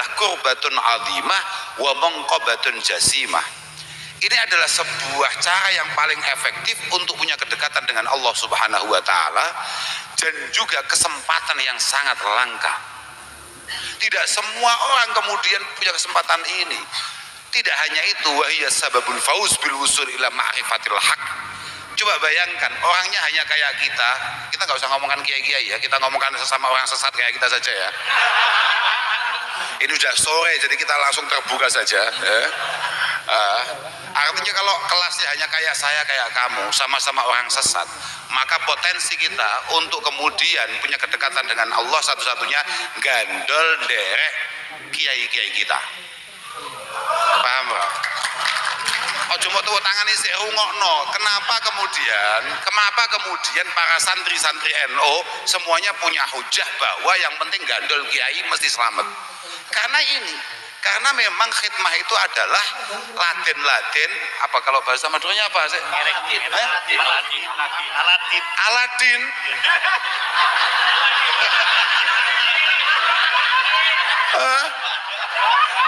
adalah qurbatun azimah wa manqabatun jasimah. Ini adalah sebuah cara yang paling efektif untuk punya kedekatan dengan Allah Subhanahu wa taala, dan juga kesempatan yang sangat langka. Tidak semua orang kemudian punya kesempatan ini. Tidak hanya itu, wa hiya sababul fauz bil wusul ila ma'rifatil haq. Coba bayangkan, orangnya hanya kayak kita nggak usah ngomongkan kiai-kiai ya, kita ngomongkan sesama orang sesat kayak kita saja ya. Ini udah sore, jadi kita langsung terbuka saja ya. Artinya kalau kelasnya hanya kayak saya, kayak kamu, sama-sama orang sesat, maka potensi kita untuk kemudian punya kedekatan dengan Allah satu-satunya gandol derek kiai-kiai kita. Paham bro? Ojo mau tepuk tangan isi rungokno. Kenapa kemudian para santri-santri NU semuanya punya hujah bahwa yang penting gandol kiai mesti selamat? Karena memang khidmah itu adalah laden, apa kalau bahasa Maduranya apa sih? Aladin.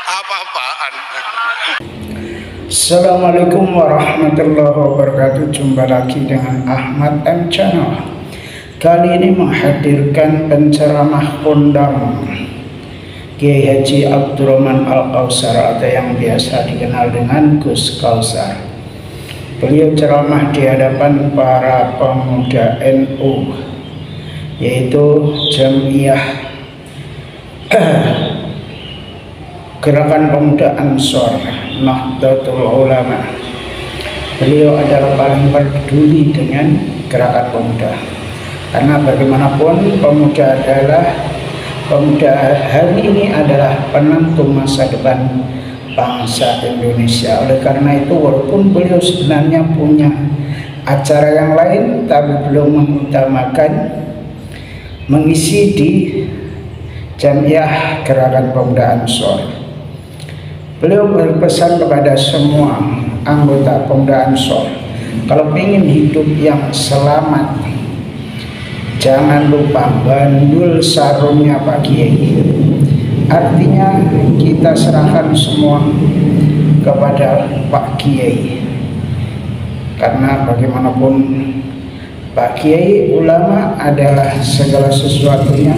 Apa-apaan? Assalamualaikum warahmatullahi wabarakatuh. Jumpa lagi dengan Ahmad M Channel. Kali ini menghadirkan penceramah kondang Kiai Haji Abdurrahman Al-Kausar atau yang biasa dikenal dengan Gus Kausar. Beliau ceramah di hadapan para pemuda NU, yaitu Jamiah Gerakan Pemuda Ansor Nahdlatul Ulama. Beliau adalah paling peduli dengan gerakan pemuda, karena bagaimanapun pemuda hari ini adalah penentu masa depan bangsa Indonesia. Oleh karena itu, walaupun beliau sebenarnya punya acara yang lain, tapi belum mengutamakan mengisi di Jamiah Gerakan Pemuda Ansor. Beliau berpesan kepada semua anggota Pemuda Ansor, kalau ingin hidup yang selamat, jangan lupa bandul sarungnya Pak Kiai. Artinya kita serahkan semua kepada Pak Kiai, karena bagaimanapun Pak Kiai ulama adalah segala sesuatunya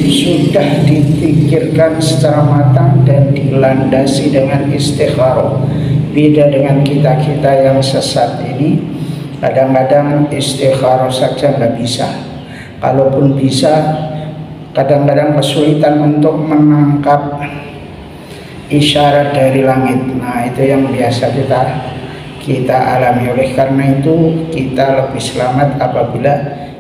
sudah dipikirkan secara matang dan dilandasi dengan istikharah. Beda dengan kita yang sesat ini, kadang-kadang istikharah saja nggak bisa. Kalaupun bisa, kadang-kadang kesulitan untuk menangkap isyarat dari langit. Nah, itu yang biasa kita alami. Oleh karena itu, kita lebih selamat apabila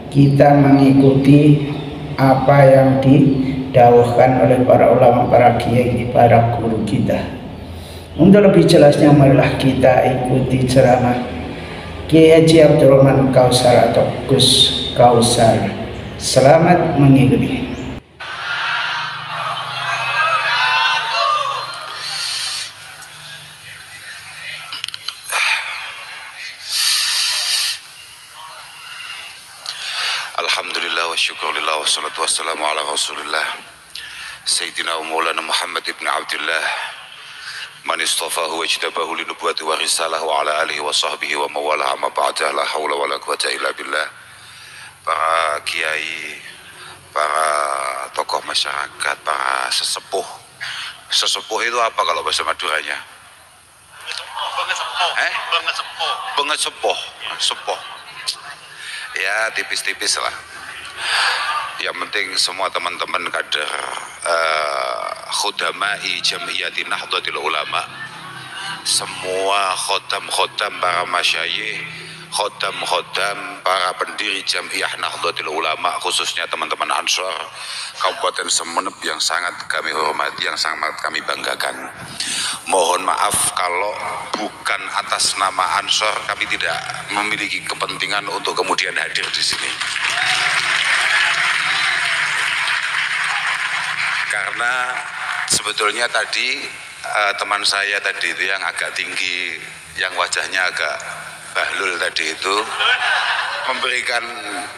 kita mengikuti apa yang didawahkan oleh para ulama, para kiai, para guru kita. Untuk lebih jelasnya, marilah kita ikuti ceramah Kiai Haji Abdurrahman Kausar atau Gus Kausar. Selamat mengikuti. Alhamdulillah wa syukurillah wa salatu wassalamu ala rasulillah Sayyidina wa maulana Muhammad ibn Abdullah man istafahu wa ijtabahu li nubuwati wa risalah wa ala alihi wa sahbihi wa mawalah amma ba'da. La hawla wa la quwata illa billah. Para kiai, para tokoh masyarakat, para sesepuh. Sesepuh itu apa kalau bahasa Maduranya? Banget sepuh. Ya tipis-tipis lah. Yang penting semua teman-teman kader khudamai Jamiyati Nahdlatul Ulama, semua khotam-khotam para masyayikh, khotam-khotam para pendiri Jamiah Nahdlatul Ulama, khususnya teman-teman Ansor Kabupaten Semenep yang sangat kami hormati, yang sangat kami banggakan. Mohon maaf kalau bukan atas nama Ansor kami tidak memiliki kepentingan untuk kemudian hadir di sini. Karena sebetulnya tadi teman saya tadi itu yang agak tinggi, yang wajahnya agak bahlul tadi itu memberikan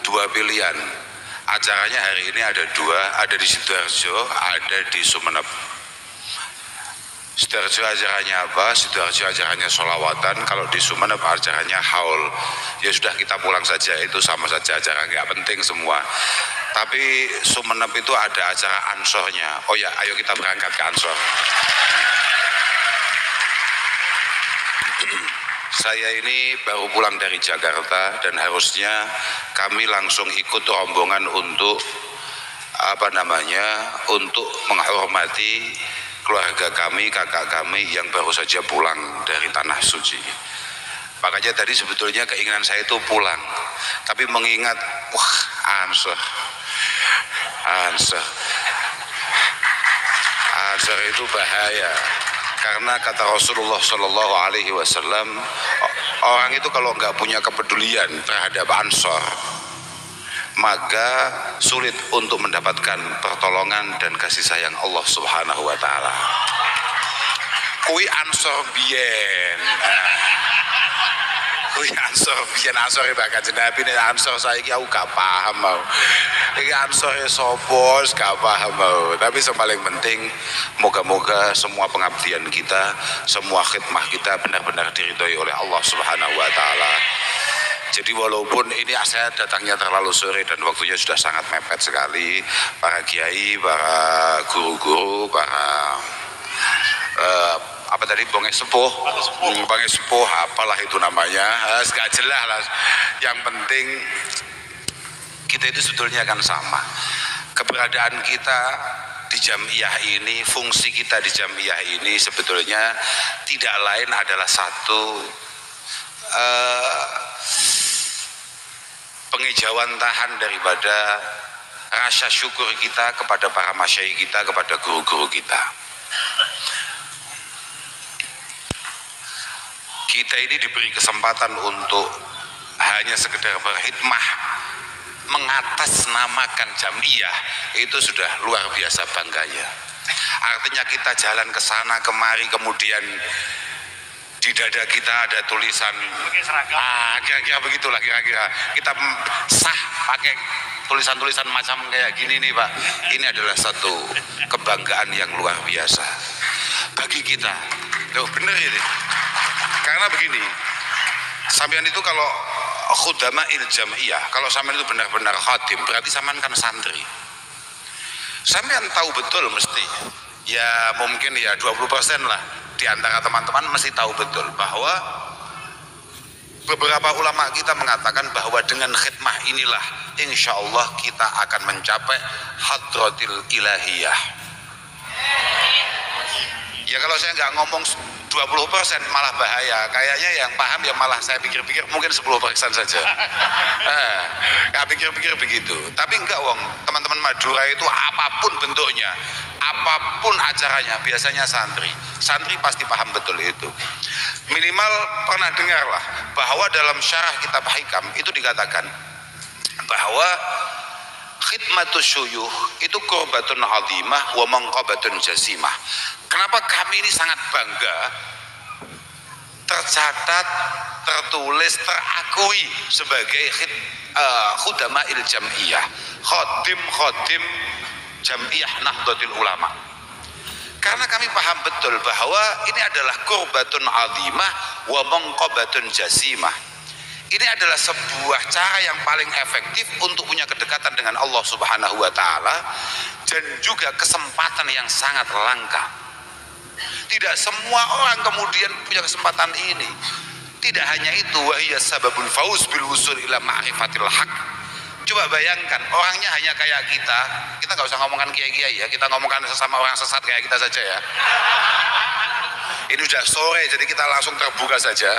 dua pilihan. Acaranya hari ini ada dua, ada di Sidoarjo, ada di Sumenep. Sidoarjo acaranya apa? Sidoarjo acaranya sholawatan, kalau di Sumeneb acaranya haul. Ya sudah, kita pulang saja, itu sama saja acara, nggak penting semua. Tapi Sumeneb itu ada acara ansornya. Oh ya, ayo kita berangkat ke ansor. Saya ini baru pulang dari Jakarta dan harusnya kami langsung ikut rombongan untuk untuk menghormati keluarga kami, kakak kami yang baru saja pulang dari Tanah Suci. Makanya tadi sebetulnya keinginan saya itu pulang, tapi mengingat ansor itu bahaya. Karena kata Rasulullah Shallallahu Alaihi Wasallam, orang itu kalau nggak punya kepedulian terhadap ansor, maka sulit untuk mendapatkan pertolongan dan kasih sayang Allah Subhanahu Wa Taala. Kui ansor bien, kui ansor bien, ansor bakal jenabi nih, ansor saya kau gak paham mau. Ini ansore sobos gak paham mau. Tapi yang paling penting, moga-moga semua pengabdian kita, semua khidmah kita benar-benar diridhoi oleh Allah Subhanahu Wa Taala. Jadi walaupun ini saya datangnya terlalu sore dan waktunya sudah sangat mepet sekali, para kiai, para guru-guru, para apa tadi, bangke sepuh, apalah itu namanya, gak jelas lah. Yang penting kita itu sebetulnya kan sama. Keberadaan kita di jamiah ini, fungsi kita di jamiah ini sebetulnya tidak lain adalah satu pengejawantahan daripada rasa syukur kita kepada para masyayikh kita, kepada guru-guru kita. Kita ini diberi kesempatan untuk hanya sekedar berkhidmah, mengatasnamakan jamiah, itu sudah luar biasa bangganya. Artinya kita jalan ke sana kemari, kemudian di dada kita ada tulisan, kira-kira begitulah, kira-kira kita sah pakai tulisan-tulisan macam kayak gini nih Pak. Ini adalah satu kebanggaan yang luar biasa bagi kita. Loh, bener ini. Karena begini, sampean itu kalau khudama il jamiyah, kalau sampean itu benar-benar khadim, berarti sampean kan santri. Sampean tahu betul mesti, ya mungkin ya 20% lah di antara teman-teman mesti tahu betul bahwa beberapa ulama kita mengatakan bahwa dengan khidmah inilah insya Allah kita akan mencapai hadratil ilahiyah. Ya kalau saya nggak ngomong 20% malah bahaya. Kayaknya yang paham ya malah saya pikir-pikir mungkin 10% saja. Nggak pikir-pikir begitu. Tapi enggak wong, teman-teman Madura itu apapun bentuknya, apapun acaranya, biasanya santri. Santri pasti paham betul itu. Minimal pernah dengar lah bahwa dalam syarah kitab Hikam itu dikatakan bahwa khidmatus syuyuh itu qurbatun azimah wa manqabatun jasimah. Kenapa kami ini sangat bangga tercatat, tertulis, terakui sebagai khudama il jamiyah, khodim jamiyah Nahdlatul Ulama. Karena kami paham betul bahwa ini adalah qurbatun azimah wa manqabatun jasimah. Ini adalah sebuah cara yang paling efektif untuk punya kedekatan dengan Allah Subhanahu Wa Taala dan juga kesempatan yang sangat langka. Tidak semua orang kemudian punya kesempatan ini. Tidak hanya itu, wahiyya sababul fauz bil wusul ila ma'rifatil haq. Coba bayangkan, orangnya hanya kayak kita nggak usah ngomongkan kiai-kiai ya, kita ngomongkan sesama orang sesat kayak kita saja ya. Ini udah sore, jadi kita langsung terbuka saja.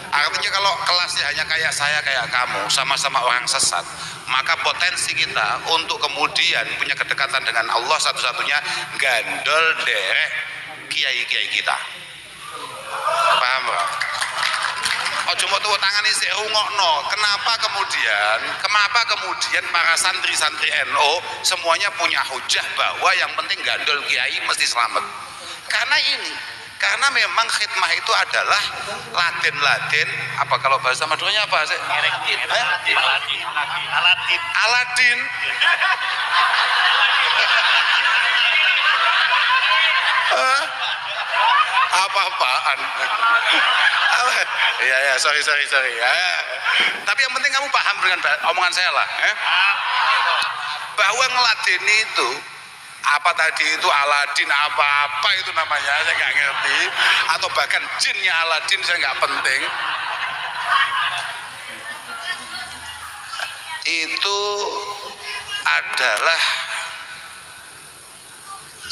Artinya kalau kelasnya hanya kayak saya, kayak kamu, sama-sama orang sesat, maka potensi kita untuk kemudian punya kedekatan dengan Allah satu-satunya gandol derek kiai-kiai kita. Paham Bro? Ojo mau tuh tangan isi rungokno. Kenapa kemudian para santri-santri NU semuanya punya hujah bahwa yang penting gandol kiai mesti selamat? Karena memang khidmah itu adalah Latin, apa kalau bahasa Maduranya apa sih? Aladin. apa-apaan. Ya, sorry ya. Tapi yang penting kamu paham dengan omongan saya lah. Bahwa ngeladeni itu apa tadi itu Aladin apa itu namanya saya nggak ngerti, atau bahkan jinnya Aladin saya nggak penting. Itu adalah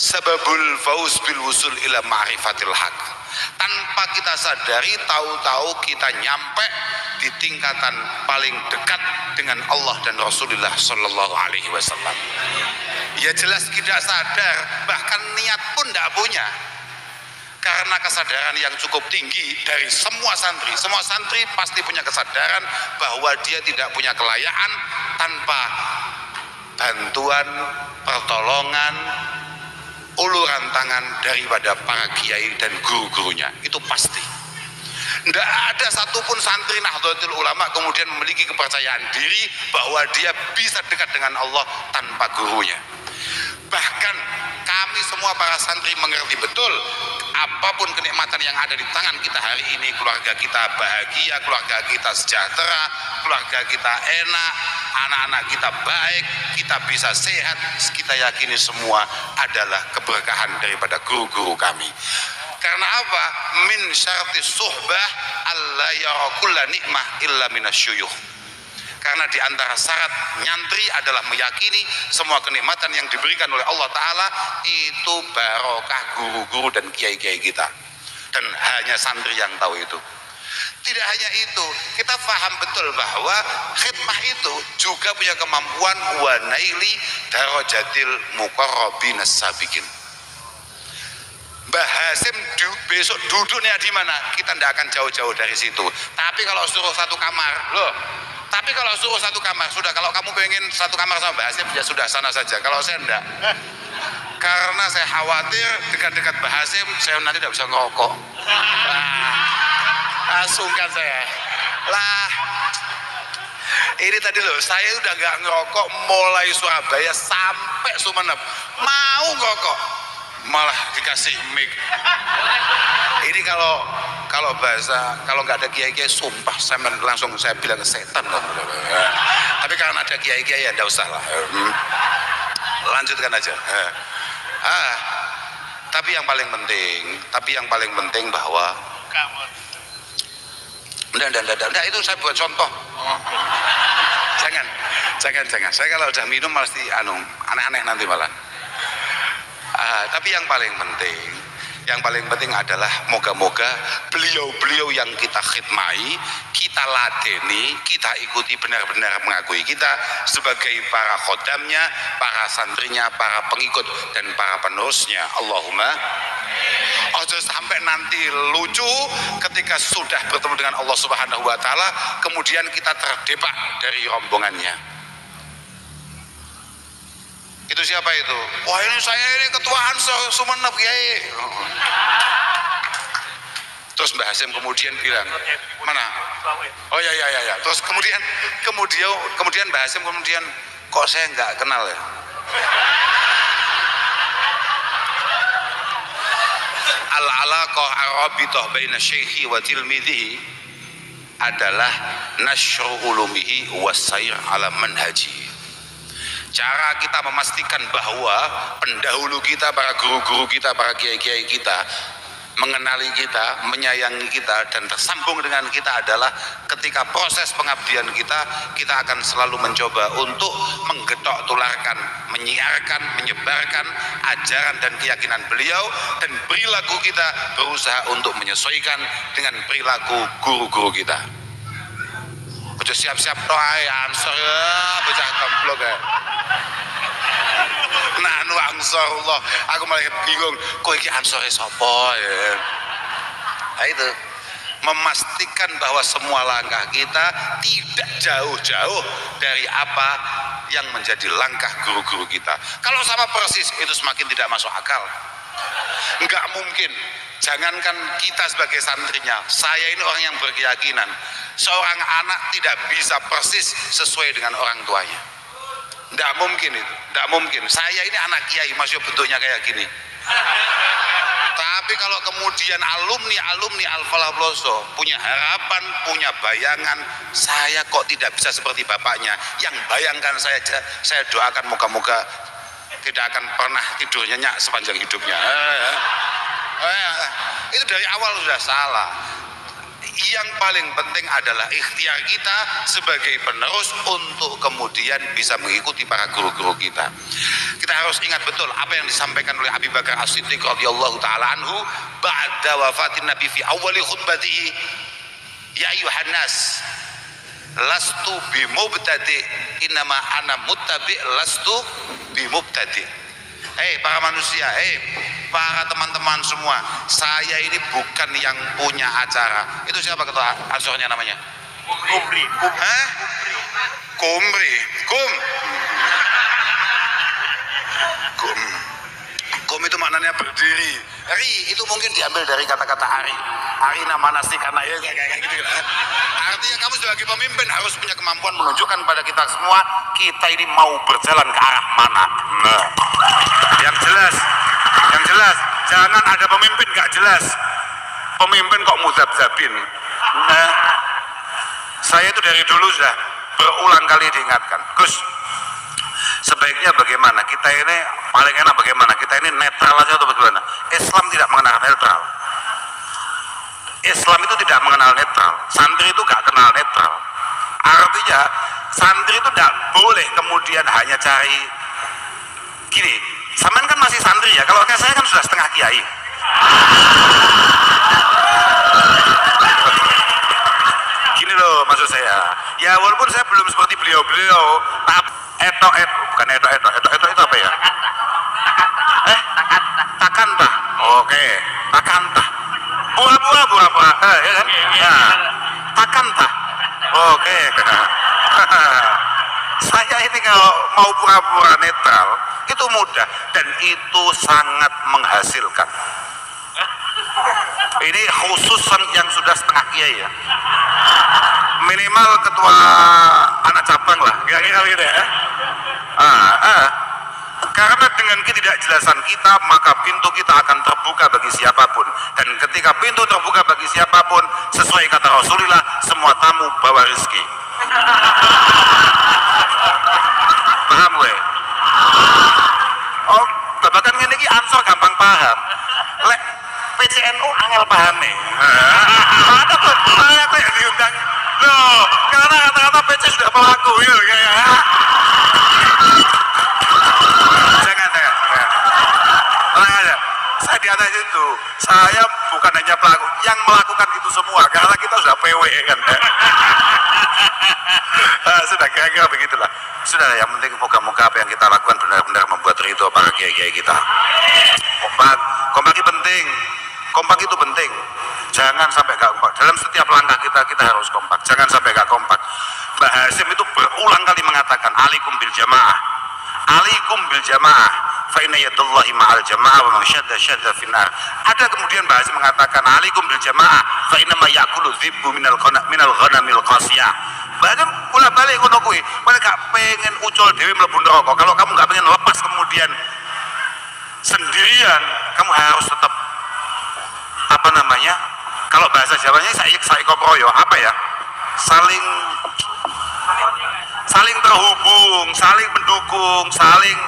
sababul fauz bil wusul ila ma'rifatil haq. Tanpa kita sadari, tahu-tahu kita nyampe di tingkatan paling dekat dengan Allah dan Rasulullah Sallallahu Alaihi Wasallam. Ya jelas tidak sadar, bahkan niat pun tidak punya. Karena kesadaran yang cukup tinggi dari semua santri pasti punya kesadaran bahwa dia tidak punya kelayaan tanpa bantuan, pertolongan, uluran tangan daripada para kiai dan guru-gurunya. Itu pasti. Tidak ada satupun santri Nahdlatul Ulama kemudian memiliki kepercayaan diri bahwa dia bisa dekat dengan Allah tanpa gurunya. Bahkan kami semua para santri mengerti betul apapun kenikmatan yang ada di tangan kita hari ini, keluarga kita bahagia, keluarga kita sejahtera, keluarga kita enak, anak-anak kita baik, kita bisa sehat, kita yakini semua adalah keberkahan daripada guru-guru kami. Karena apa? Min syarti suhbah alla yara kulla nikmah illa minasyuyukh. Karena di antara syarat nyantri adalah meyakini semua kenikmatan yang diberikan oleh Allah Ta'ala itu barokah guru-guru dan kiai-kiai kita. Dan hanya santri yang tahu itu. Tidak hanya itu, kita paham betul bahwa khidmah itu juga punya kemampuan wa naili darajatil muqarrabin as-sabiqin. Mbah Hasim besok duduknya di mana? Kita tidak akan jauh-jauh dari situ. Tapi kalau suruh satu kamar, sudah, kalau kamu pengen satu kamar sama Mbah Hasim ya sudah sana saja. Kalau saya enggak, karena saya khawatir dekat-dekat Mbah Hasim saya nanti tidak bisa ngerokok. Sungkan saya lah. Ini tadi loh, saya udah nggak ngerokok mulai Surabaya sampai Sumeneb, mau ngerokok malah dikasih mic. Ini kalau bahasa, kalau nggak ada kiai-kiai sumpah saya langsung saya bilang setan loh. Tapi karena ada kiai-kiai ya nggak usah lah. Lanjutkan aja. Tapi yang paling penting bahwa enggak, itu saya buat contoh. Jangan. Saya kalau udah minum pasti aneh-aneh nanti malah. Tapi yang paling penting adalah moga-moga beliau-beliau yang kita khidmai, kita ladeni, kita ikuti benar-benar mengakui kita sebagai para khodamnya, para santrinya, para pengikut dan para penerusnya. Allahumma. Ojo sampai nanti lucu ketika sudah bertemu dengan Allah Subhanahu wa Ta'ala, kemudian kita terdepak dari rombongannya. Itu siapa itu? Wah, ini saya ini ketua Ansor Sumeneb Kiai. Terus Mbah Hasim kemudian bilang, mana? Oh ya. Terus kemudian Mbah Hasim kemudian, kok saya nggak kenal ya? Al-alaqah ar-rabithah baina syekhi wa tilmidhihi adalah nasyru ulumihi was-sayr ala manhaji. Cara kita memastikan bahwa pendahulu kita, para guru-guru kita, para kiai-kiai kita mengenali kita, menyayangi kita dan tersambung dengan kita adalah ketika proses pengabdian kita akan selalu mencoba untuk menggetok tularkan, menyiarkan, menyebarkan ajaran dan keyakinan beliau, dan perilaku kita berusaha untuk menyesuaikan dengan perilaku guru-guru kita. Udah siap-siap doa ya Ansor ya, bocah komplok ya. Nah, Ansarullah, aku malah bingung, kok iki Ansore sapa ya? Nah, itu memastikan bahwa semua langkah kita tidak jauh-jauh dari apa yang menjadi langkah guru-guru kita. Kalau sama persis itu semakin tidak masuk akal. Enggak mungkin. Jangankan kita sebagai santrinya, saya ini orang yang berkeyakinan seorang anak tidak bisa persis sesuai dengan orang tuanya. Tidak mungkin itu, tidak mungkin. Saya ini anak kiai masih bentuknya kayak gini. Tapi Tapi kalau kemudian alumni Al-Falah Ploso punya harapan, punya bayangan, saya kok tidak bisa seperti bapaknya, yang bayangkan saya doakan moga-moga tidak akan pernah tidur nyenyak sepanjang hidupnya. Itu dari awal sudah salah. Yang paling penting adalah ikhtiar kita sebagai penerus untuk kemudian bisa mengikuti para guru-guru kita. Kita harus ingat betul apa yang disampaikan oleh Abi Bakar As-Siddiq radhiyallahu taala anhu ba'da wafatin Nabi fi awwali khutbatihi, ya ayyuhan nas lastu bimubtadi innama ana muttabi lastu bimubtadi. Hei para manusia, para teman-teman semua, saya ini bukan yang punya acara. Itu siapa ketua ansornya namanya? Kumri. Hah? Kumri. Kum itu maknanya berdiri. Ri itu mungkin diambil dari kata-kata Ari. Ari nama nasi karena ya kayak gitu. Artinya kamu sebagai pemimpin harus punya kemampuan menunjukkan pada kita semua kita ini mau berjalan ke arah mana. Nah, yang jelas jangan ada pemimpin gak jelas. Pemimpin kok muzab-zabin. Nah, saya itu dari dulu sudah berulang kali diingatkan, Gus, sebaiknya bagaimana kita ini paling enak, bagaimana kita ini netral aja atau bagaimana? Islam tidak mengenal netral. Islam itu tidak mengenal netral. Santri itu gak kenal netral. Artinya santri itu tidak boleh kemudian hanya cari gini. Saman kan masih santri ya. Kalau kayak saya kan sudah setengah kiai. Gini loh maksud saya. Ya walaupun saya belum seperti beliau-beliau, tapi bukan eto itu apa ya? Takantah. Oke, takantah. Pura-pura, ya kan? Nah, takantah. Oke. Saya ini kalau mau pura-pura netral itu mudah dan itu sangat menghasilkan. Ini khusus yang sudah setengah kiai ya. Minimal ketua anak cabang lah, kira-kira gitu ya. Karena dengan ketidakjelasan kita maka pintu kita akan terbuka bagi siapapun, dan ketika pintu terbuka bagi siapapun sesuai kata Rasulullah, semua tamu bawa rezeki. Paham gue? Oh, bahkan ini ansor gampang paham. Lek PCNU angel paham nih. Ada tuh, saya tuh yang diundang. Loh, karena kata-kata PC sudah pelaku gitu kayak. Jangan. Tenang aja. Saya di atas itu, saya bukan hanya pelaku, yang melakukan itu semua karena kita sudah PW kan. Sudah kira-kira begitulah. Sudah, yang penting moga-moga apa yang kita lakukan benar-benar membuat ridho para kiai-kiai kita. Kompak itu penting. Kompak itu penting. Jangan sampai gak kompak. Dalam setiap langkah kita harus kompak. Jangan sampai gak kompak. Mbah Hasim itu berulang kali mengatakan alaikum bil jamaah. Alaikum bil jamaah. Fa inna yadullahi ma'al jamaah wa man syadda finnar. Ada kemudian Mbah Hasim mengatakan alaikum bil jamaah fa inna ma ya'kulu dhibbu minal ghanamil qasiyah. Bahkan pula balik kono kuwi, mereka gak pengen ucul dewi mlebu neraka. Kalau kamu gak pengen lepas kemudian sendirian, kamu harus tetap apa namanya? Kalau bahasa Jawanya saya koproyo apa ya? Saling terhubung, saling mendukung, saling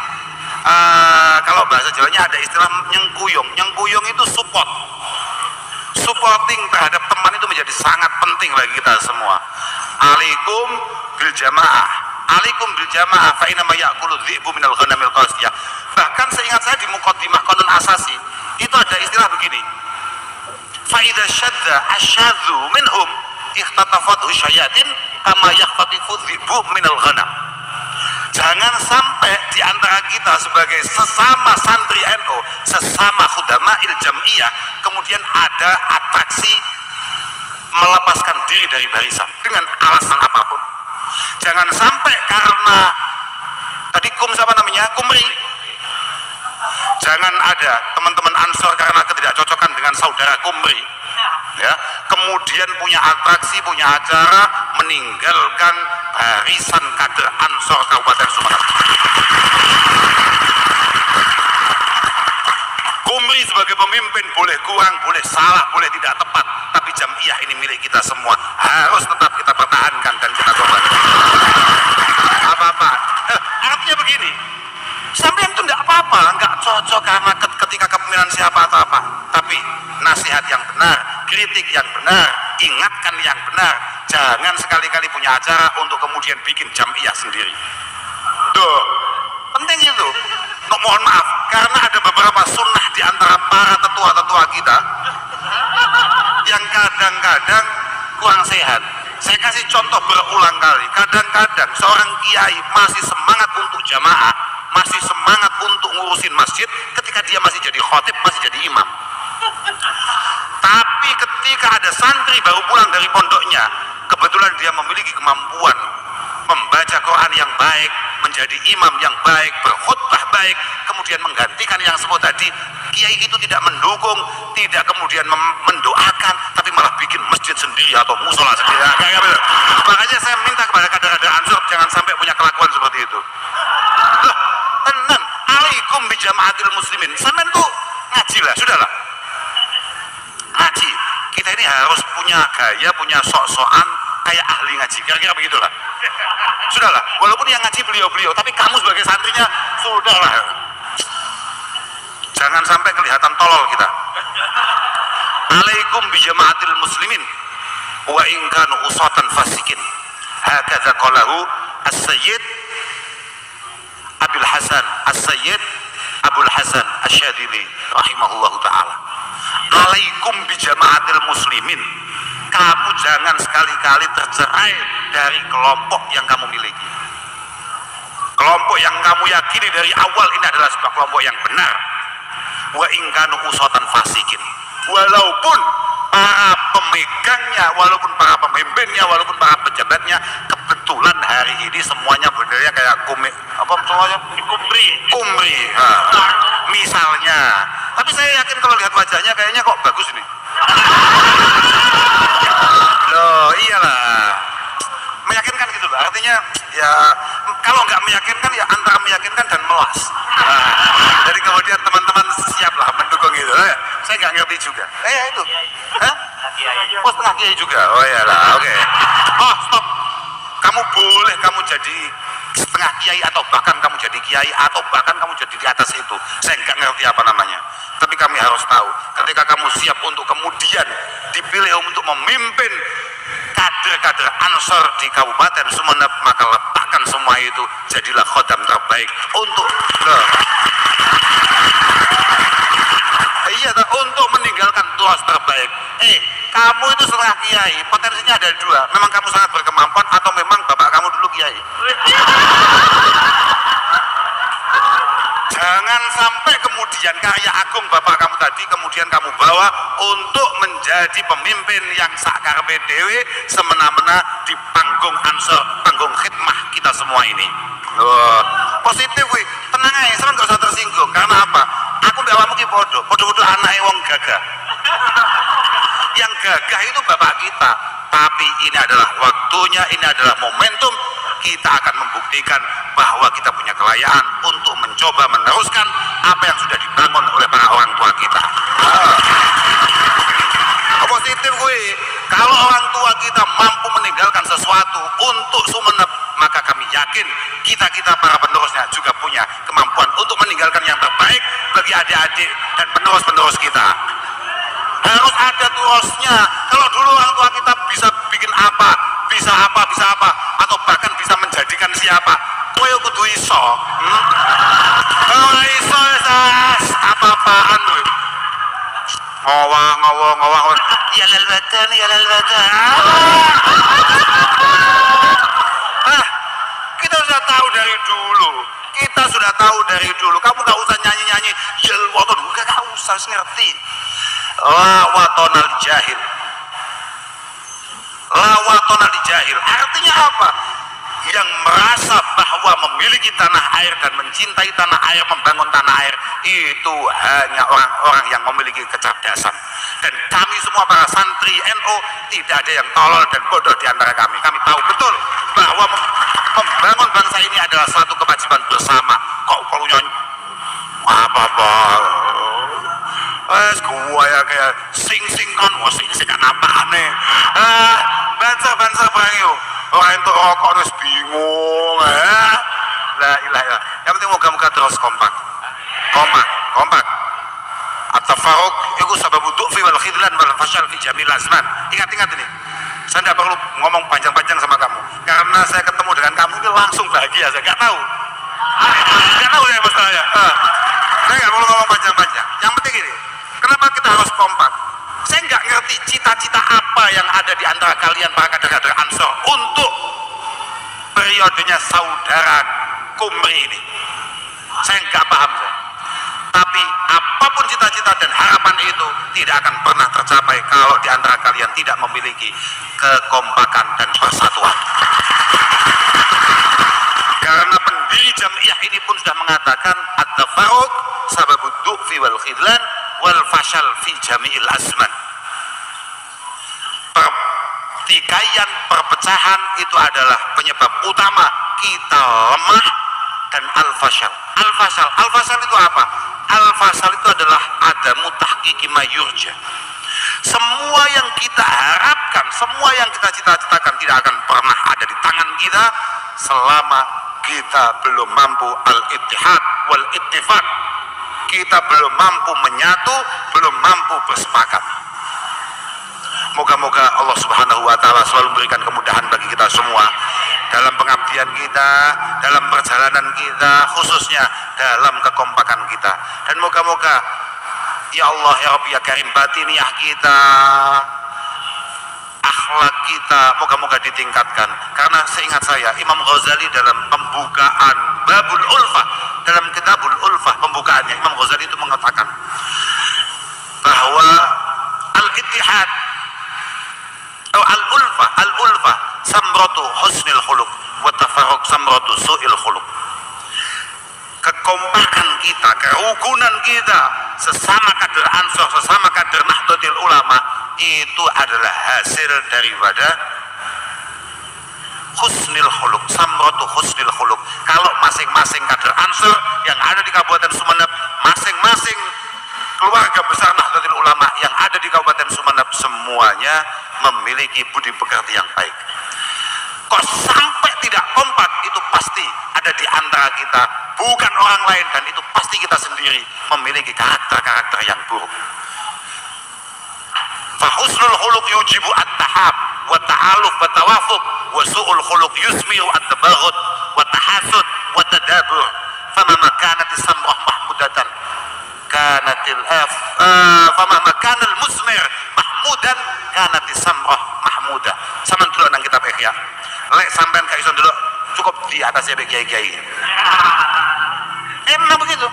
kalau bahasa Jawanya ada istilah nyengkuyung. Nyengkuyung itu support. Supporting terhadap teman itu menjadi sangat penting bagi kita semua. Alaikum bil jamaah. Alaikum bil jamaah fa inna ma ya'kulu dhi'bu minal ghanamil qasiyah. Bahkan seingat saya di muqaddimah qanun asasi itu ada istilah begini. Fa idza syadda asyadzu minhum ikhtatafathu syayatin kama yakhtatifu dhi'bu minal ghanam. Jangan sampai di antara kita sebagai sesama santri NU, sesama khudama'il jam'iyah, kemudian ada atraksi melepaskan diri dari barisan dengan alasan apapun. Jangan sampai karena tadi siapa namanya? Kumri. Jangan ada teman-teman Ansor karena ketidakcocokan dengan saudara Kumri, ya, kemudian punya atraksi, punya acara meninggalkan barisan kader Ansor Kabupaten Sumeneb. Kumri sebagai pemimpin boleh boleh kurang, boleh salah, boleh tidak tepat, tapi Jam'iyah ini milik kita semua, harus tetap kita pertahankan dan kita hormati. Apa-apa, artinya begini, sampean itu tidak apa-apa, nggak cocok karena ketika kepemimpinan siapa atau apa, tapi nasihat yang benar, kritik yang benar, ingatkan yang benar. Jangan sekali-kali punya acara untuk kemudian bikin Jam'iyah sendiri. Tuh, penting itu. Mohon maaf, karena ada beberapa sunnah di antara para tetua-tetua kita yang kadang-kadang kurang sehat. Saya kasih contoh berulang kali. Kadang-kadang seorang kiai masih semangat untuk jamaah, masih semangat untuk ngurusin masjid ketika dia masih jadi khotib, masih jadi imam. Tapi ketika ada santri baru pulang dari pondoknya, kebetulan dia memiliki kemampuan membaca Quran yang baik, menjadi imam yang baik, berkhutbah baik, kemudian menggantikan yang sebut tadi, kiai itu tidak mendukung, tidak kemudian mendoakan, tapi malah bikin masjid sendiri atau musola sendiri. Makanya saya minta kepada kader-kader Ansor jangan sampai punya kelakuan seperti itu. Loh, tenang, alaikum bijamaatil muslimin. Sampean tuh ngaji lah, sudahlah. Ngaji. Kita ini harus punya gaya, punya sok-sokan kayak ahli ngaji, kira-kira begitulah. Sudahlah, walaupun yang ngaji beliau-beliau, tapi kamu sebagai santrinya, sudahlah. Jangan sampai kelihatan tolol kita. Alaikum bijamaatil muslimin wa in kanu usatan fasikin. Hakadha qalahu as-sayyid Abul Hasan as-Sayyid Abul Hasan Asy-Syadzili rahimahullahu taala. Alaikum bijamaatil muslimin. Kamu jangan sekali-kali tercerai dari kelompok yang kamu miliki. Kelompok yang kamu yakini dari awal ini adalah sebuah kelompok yang benar. Wa in kanu usatan fasikin. Walaupun para pemegangnya, walaupun para pemimpinnya, walaupun para pejabatnya kebetulan hari ini semuanya benernya kayak kumri. Misalnya, tapi saya yakin kalau lihat wajahnya kayaknya kok bagus ini. Loh, iyalah, meyakinkan gitu loh. Artinya ya kalau nggak meyakinkan ya antara meyakinkan dan melas. Jadi kemudian teman-teman siaplah mendukung itu. Saya nggak ngerti juga. Itu, oh setengah kiai juga. Oh iyalah, oke. Oh stop. Kamu boleh kamu jadi setengah kiai atau bahkan kamu jadi kiai atau bahkan kamu jadi di atas itu. Saya nggak ngerti apa namanya. Tapi kami harus tahu ketika kamu siap untuk kemudian dipilih untuk memimpin kader-kader Ansor di Kabupaten Sumeneb, maka letakkan semua itu, jadilah khodam terbaik untuk untuk meninggalkan tuas terbaik. Kamu itu setengah kiai, potensinya ada dua. Memang kamu sangat berkemampuan atau memang bapak kamu dulu kiai. Jangan sampai kemudian karya agung bapak kamu tadi kemudian kamu bawa untuk menjadi pemimpin yang sakarpe dewe semena-mena di panggung Ansor, panggung khidmah kita semua ini. Positif wih, tenang aja, sama nggak usah tersinggung. Karena apa? Aku mbak awakmu ki podo anake wong gagah. Yang gagah itu bapak kita. Tapi ini adalah waktunya, ini adalah momentum kita akan membuktikan bahwa kita punya kelayaan untuk mencoba meneruskan apa yang sudah dibangun oleh para orang tua kita. Positif gue, kalau orang tua kita mampu meninggalkan sesuatu untuk Sumeneb, maka kami yakin kita para penerusnya juga punya kemampuan untuk meninggalkan yang terbaik bagi adik-adik dan penerus-penerus kita. Harus ada terusnya. Kalau dulu orang tua kita bisa bikin apa, atau bahkan bisa menjadikan siapa, kowe kudu iso. Ora iso apa-apaan lho. Ngowah. Ya lal badan. Kita sudah tahu dari dulu. Kamu gak usah nyanyi-nyanyi. Yel waton, gak usah ngerti. Lawatonal jahil. Artinya apa? Yang merasa bahwa memiliki tanah air dan mencintai tanah air, membangun tanah air itu hanya orang-orang yang memiliki kecerdasan. Dan kami semua para santri NU tidak ada yang tolol dan bodoh di antara kami. Kami tahu betul bahwa membangun bangsa ini adalah satu kewajiban bersama. Kok kalau nyanyi apa-apa? Gua ya wal khidlan wal fashal fi jamil azman. Ingat-ingat ini. Saya tidak perlu ngomong panjang-panjang sama kamu, karena saya ketemu dengan kamu itu langsung bahagia. Saya nggak tahu ya masalahnya. Saya nggak perlu ngomong panjang-panjang. Yang penting ini, kenapa kita harus kompak? Saya nggak ngerti cita-cita apa yang ada di antara kalian para kader-kader Ansor untuk periodenya saudara Kumri ini. Saya nggak paham saya. Tapi apapun cita-cita dan harapan itu tidak akan pernah tercapai kalau di antara kalian tidak memiliki kekompakan dan persatuan. Karena pendiri Jam'iyah ini pun sudah mengatakan at-tafarruq sababud du'fi wal khidlan wal fashal fi jami'il azman. Pertikaian, perpecahan itu adalah penyebab utama kita lemah, dan al-fashal. Al-fashal itu apa? Al-fashal itu adalah adamu tahqiqi ma yurja. Semua yang kita harapkan, semua yang kita cita-citakan tidak akan pernah ada di tangan kita selama kita belum mampu al-ittihad wal ittifaq. Kita belum mampu menyatu, belum mampu bersepakat. Moga-moga Allah Subhanahu wa Ta'ala selalu memberikan kemudahan bagi kita semua dalam pengabdian kita, dalam perjalanan kita, khususnya dalam kekompakan kita. Dan moga-moga ya Allah ya Rabbi ya Karim, batiniyah kita, akhlak kita moga-moga ditingkatkan. Karena seingat saya Imam Ghazali dalam pembukaan Babul Ulfah, dalam Kitabul Ulfah pembukaannya, Imam Ghazali itu mengatakan bahwa al-ittihad atau al-ulfah samratu husnil khuluq wa tafarruq samratu su'il khuluq. Kekompakan kita, kerukunan kita sesama kader Ansor, sesama kader Nahdlatul Ulama itu adalah hasil daripada husnil khuluq, samratu husnil khuluq. Kalau masing-masing kader Ansor yang ada di Kabupaten Sumeneb, masing-masing keluarga besar Nahdlatul Ulama yang ada di Kabupaten Sumeneb, semuanya memiliki budi pekerti yang baik. Kok sampai tidak kompak, itu pasti ada di antara kita, bukan orang lain, dan itu pasti kita sendiri memiliki karakter-karakter yang buruk. Fahusnul khuluq yujibu at-tahab wa ta'aluf wa tawafuq, wa su'ul khuluq yusmiru at-tabaghut wa tahasud wa tadabur. Fama makanat samrah mahmudatan kanatil fama makanal musmir mahmudan kanatis samrah mahmudah. Sama dulu nang kitab Ihya. Lek sampean gak iso dulu cukup di atasnya kiai-kiai. Emang begitu.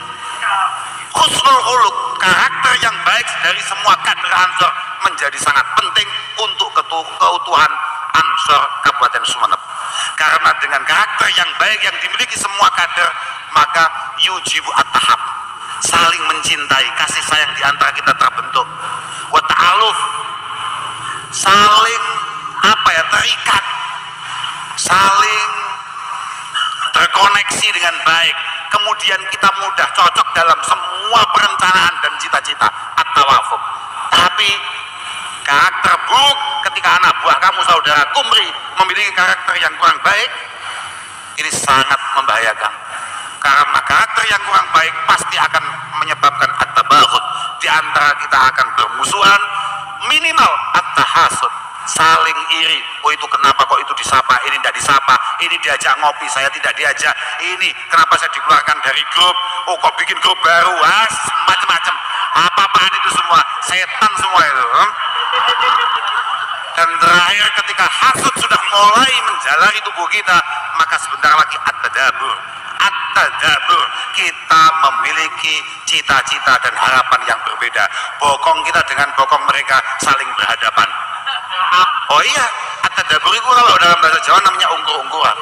Husnul khuluq, karakter yang baik dari semua kader Ansor menjadi sangat penting untuk keutuhan Ansor Kabupaten Sumeneb. Karena dengan karakter yang baik yang dimiliki semua kader, maka yujibu at-tahab, saling mencintai, kasih sayang di antara kita terbentuk. Wa ta'aluf, saling terikat, saling terkoneksi dengan baik. Kemudian kita mudah cocok dalam semua perencanaan dan cita-cita, at-tawafuq. Tapi karakter buruk ketika anak buah kamu saudara Kumri memiliki karakter yang kurang baik, ini sangat membahayakan. Karena karakter yang kurang baik pasti akan menyebabkan at-tabaghut, di antara kita akan bermusuhan, minimal at-tahasud, saling iri. Oh itu kenapa kok itu disapa, ini tidak disapa, ini diajak ngopi, saya tidak diajak, ini kenapa saya dikeluarkan dari grup, oh kok bikin grup baru, macam-macam, apa-apaan itu semua, setan semua itu. Dan terakhir ketika hasud sudah mulai menjalari tubuh kita, maka sebentar lagi at-tadabur, kita memiliki cita-cita dan harapan yang berbeda. Bokong kita dengan bokong mereka saling berhadapan. Oh iya, at-tadabur itu kalau dalam bahasa Jawa namanya ungkur-ungkuran.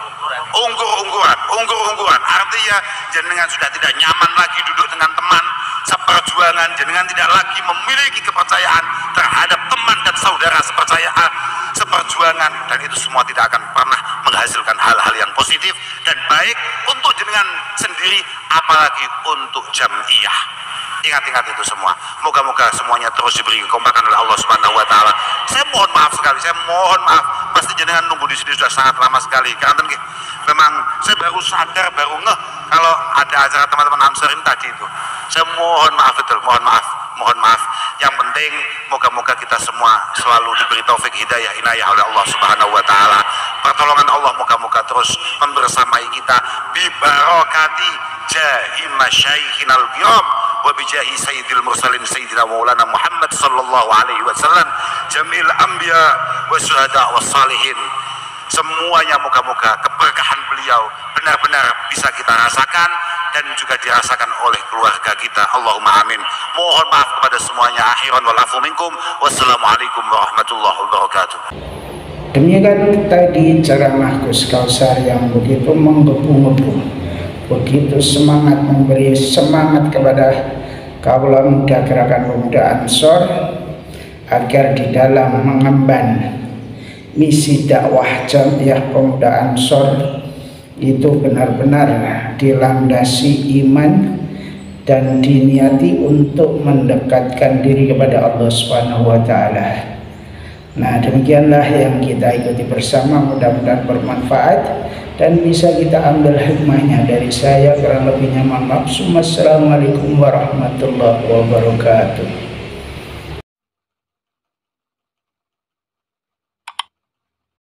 Ungkur-ungkuran artinya jenengan sudah tidak nyaman lagi duduk dengan teman seperjuangan, jenengan tidak lagi memiliki kepercayaan terhadap teman dan saudara seperjuangan, dan itu semua tidak akan pernah menghasilkan hal-hal yang positif dan baik untuk jenengan sendiri, apalagi untuk Jam'iyah. Ingat-ingat itu semua. Moga-moga semuanya terus diberi kekompakan oleh Allah Subhanahu wa Ta'ala. Saya mohon maaf sekali, pasti jenengan nunggu di sini sudah sangat lama sekali. Karena memang saya baru sadar, baru ngeh kalau ada acara teman-teman Ansor ini tadi itu. Saya mohon maaf betul, mohon maaf. Yang penting moga-moga kita semua selalu diberi taufik hidayah inayah oleh Allah Subhanahu wa taala. Pertolongan Allah moga-moga terus membersamai kita bi barakati jahi masyayikhinal kiram wa bi jahi sayyidil mursalin sayyidina maulana Muhammad sallallahu alaihi wasallam jamil anbiya wa syuhada was salihin. Semuanya moga-moga keberkahan beliau benar-benar bisa kita rasakan dan juga dirasakan oleh keluarga kita. Allahumma amin. Mohon maaf kepada semuanya. Akhiran wal afu minkum. Wassalamualaikum warahmatullahi wabarakatuh. Demikian tadi ceramah Gus Kausar yang begitu menggebu-gebu, begitu semangat, memberi semangat kepada kaula muda Gerakan Pemuda Ansor agar di dalam mengemban misi dakwah Jam'iyah Pemuda Ansor itu benar-benar dilandasi iman dan diniati untuk mendekatkan diri kepada Allah Subhanahu wa taala. Nah, demikianlah yang kita ikuti bersama, mudah-mudahan bermanfaat dan bisa kita ambil hikmahnya. Dari saya kurang lebihnya mohon maaf. Assalamualaikum warahmatullahi wabarakatuh.